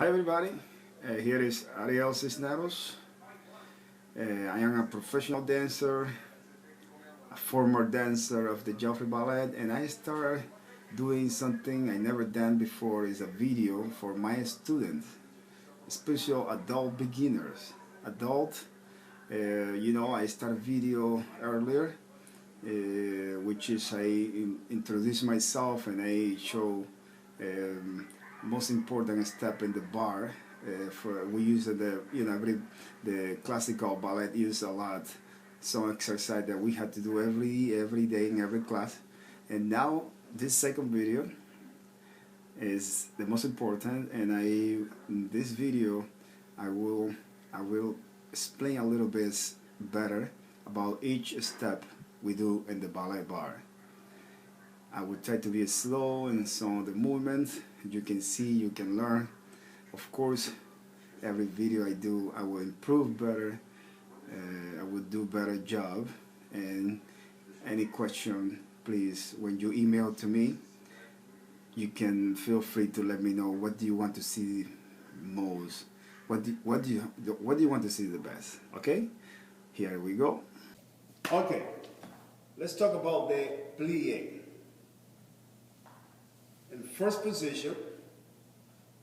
Hi everybody, here is Ariel Cisneros. I am a professional dancer, a former dancer of the Joffrey Ballet, and I started doing something I never done before. Is a video for my students, especially adult beginners. I started video earlier, which is introduce myself and I show most important step in the bar. We use the classical ballet use a lot some exercise that we had to do every day in every class. And now this second video is the most important, and in this video I will explain a little bit better about each step we do in the ballet bar. I will try to be slow in some of the movements. You can see, you can learn. Of course, every video I do, I will improve better. I will do better job. And any question, please, when you email to me, you can feel free to let me know what do you want to see most. What do you want to see the best? Okay, here we go. Okay, let's talk about the plie. In first position,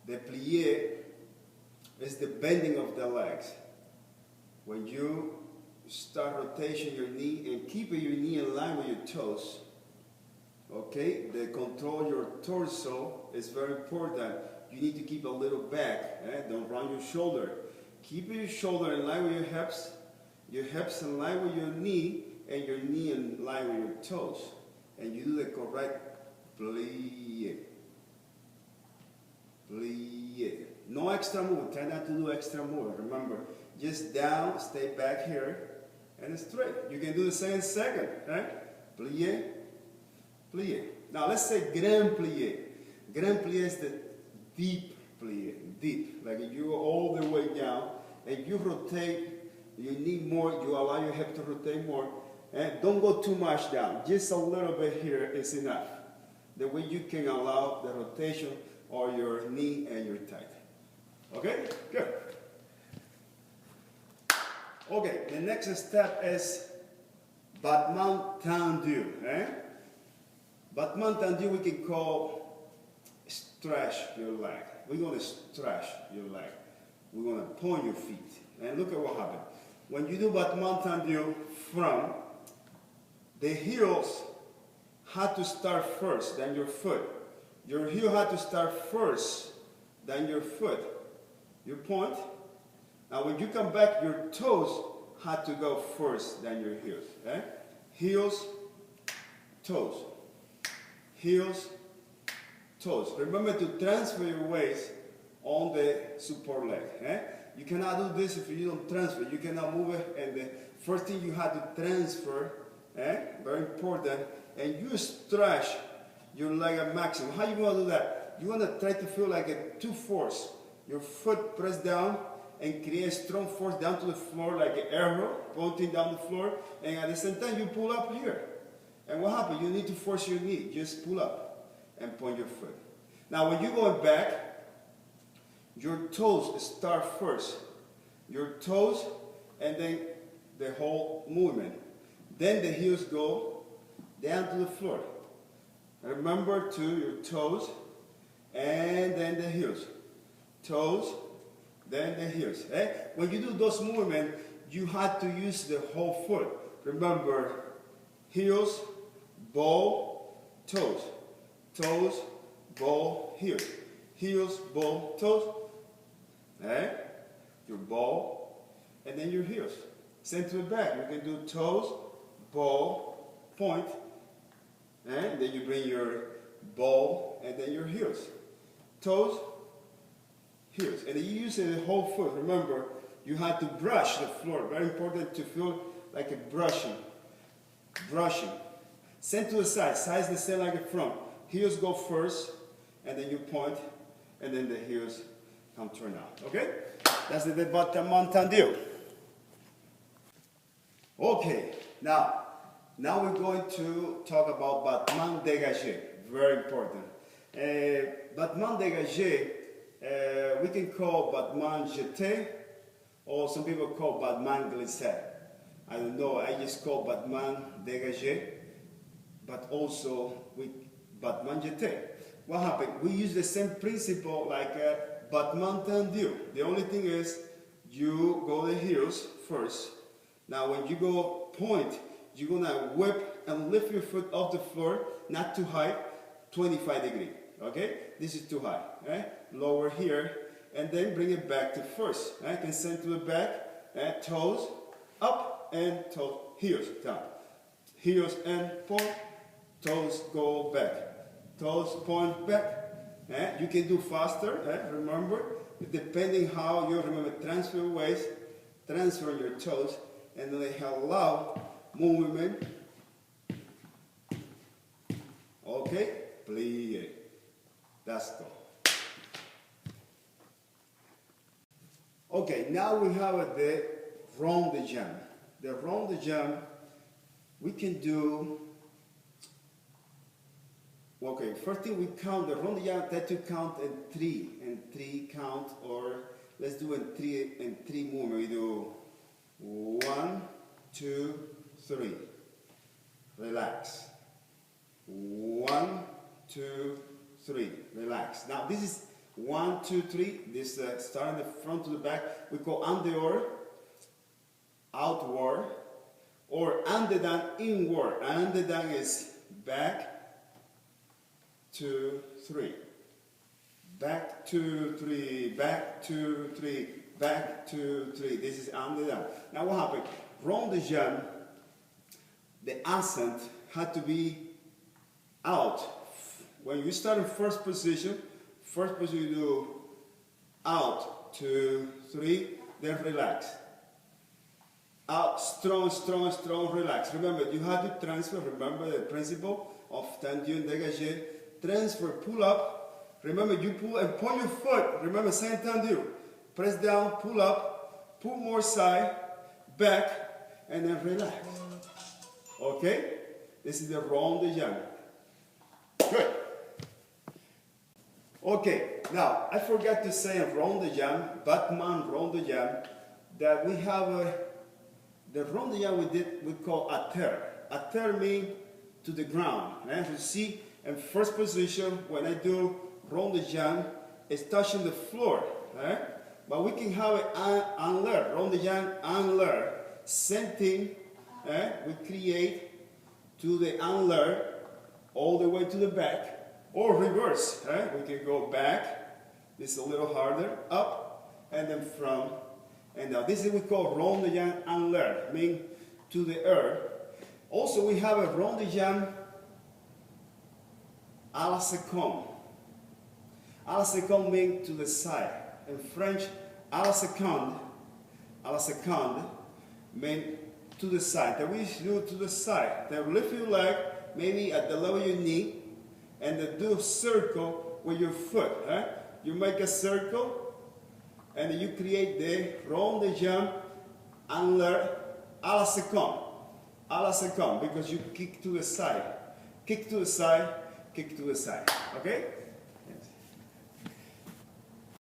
the plie is the bending of the legs. When you start rotation your knee and keeping your knee in line with your toes, okay, the control your torso is very important. You need to keep a little back, don't round your shoulder. Keep your shoulder in line with your hips in line with your knee, and your knee in line with your toes. And you do the correct plie. Plie. No extra move. Try not to do extra move. Remember, just down, stay back here, and straight. You can do the same second, right? Plie, plie. Now let's say grand plie. Grand plie is the deep plie. Deep. Like you go all the way down, and you rotate your knee more. You allow your hip to rotate more. And don't go too much down. Just a little bit here is enough. The way you can allow the rotation of your knee and your thigh. Okay? Good. Okay, the next step is battement tendu. Battement tendu we can call stretch your leg. We're going to stretch your leg. We're going to point your feet. And look at what happened. When you do battement tendu from, the heels had to start first, then your foot. Your heel had to start first, then your foot. You point. Now when you come back, your toes had to go first, then your heels. Heels, toes. Heels, toes. Remember to transfer your weight on the support leg. You cannot do this if you don't transfer. You cannot move it, and the first thing you have to transfer, very important, and you stretch your leg at maximum. How you going to do that? You want to try to feel like a two force. Your foot press down and create a strong force down to the floor like an arrow pointing down the floor, and at the same time you pull up here. And what happens? You need to force your knee. Just pull up and point your foot. Now when you're going back, your toes start first. Your toes, and then the whole movement. Then the heels go down to the floor. Remember to your toes, and then the heels. Toes, then the heels. When you do those movements, you have to use the whole foot. Remember, heels, ball, toes. Toes, ball, heels. Heels, ball, toes. Your ball, and then your heels. Same to the back. You can do toes, ball, point, and then you bring your ball, and then your heels. Toes, heels. And then you use the whole foot. Remember, you have to brush the floor. Very important to feel like a brushing. Brushing. Send to the side. Sides the same like the front. Heels go first, and then you point, and then the heels come turn out. Okay? That's the battement tendu. Okay. Now we're going to talk about battement dégagé. Very important. Battement dégagé We can call battement jeté, or some people call battement glissé. I don't know, I just call battement dégagé, but also with battement jeté. What happened? We use the same principle like battement tendu. The only thing is you go the heels first. Now when you go point, you're gonna whip and lift your foot off the floor, not too high, 25 degrees. Okay? This is too high. Right? Lower here, and then bring it back to first. Right? Can send to the back, toes up and toes, heels down. Heels and point, toes go back. Toes point back. You can do faster, remember, depending how you remember, transfer waist, transfer your toes, and then allow movement. Okay, plie. That's all. Okay, now we have the rond de jambe. The rond de jambe, we can do. Okay, first thing we count the rond de jambe that you count in three count, or let's do in three movement. We do 1, 2, 3. Relax. 1, 2, 3. Relax. Now this is 1, 2, 3. This starting the front to the back. We call underward, outward, or underdown, inward. Underdown is back. 2, 3. Back 2, 3. Back 2, 3. Back 2, 3. This is underdown. Now what happened? Rond de jambe, the ascent had to be out. When you start in first position you do out, 2, 3, then relax. Out, strong, strong, strong, relax. Remember, you have to transfer. Remember the principle of tendu and dégagé. Transfer, pull up. Remember, you pull and point your foot. Remember, same tendu. Press down, pull up, pull more side, back, and then relax. Okay? This is the rond de jambe. Good. Okay, now I forgot to say in rond de jambe, battement rond de jambe, that we have the rond de jambe we call à terre. À terre means to the ground. Right? You see, in first position, when I do rond de jambe, it's touching the floor. Right? But we can have it en l'air, rond de jambe en l'air. Same thing, we create to the en l'air, all the way to the back, or reverse. We can go back, this is a little harder, up, and then from, and now this is what we call rond de jambe en l'air, meaning to the air. Also we have a rond de jambe à la seconde. À la seconde means to the side. In French, à la seconde means to the side. That we do to the side. Then lift your leg, maybe at the level of your knee, and then do a circle with your foot. You make a circle, and then you create the rond de jambe en l'air à la seconde. À la seconde, because you kick to the side. Kick to the side, kick to the side. Okay?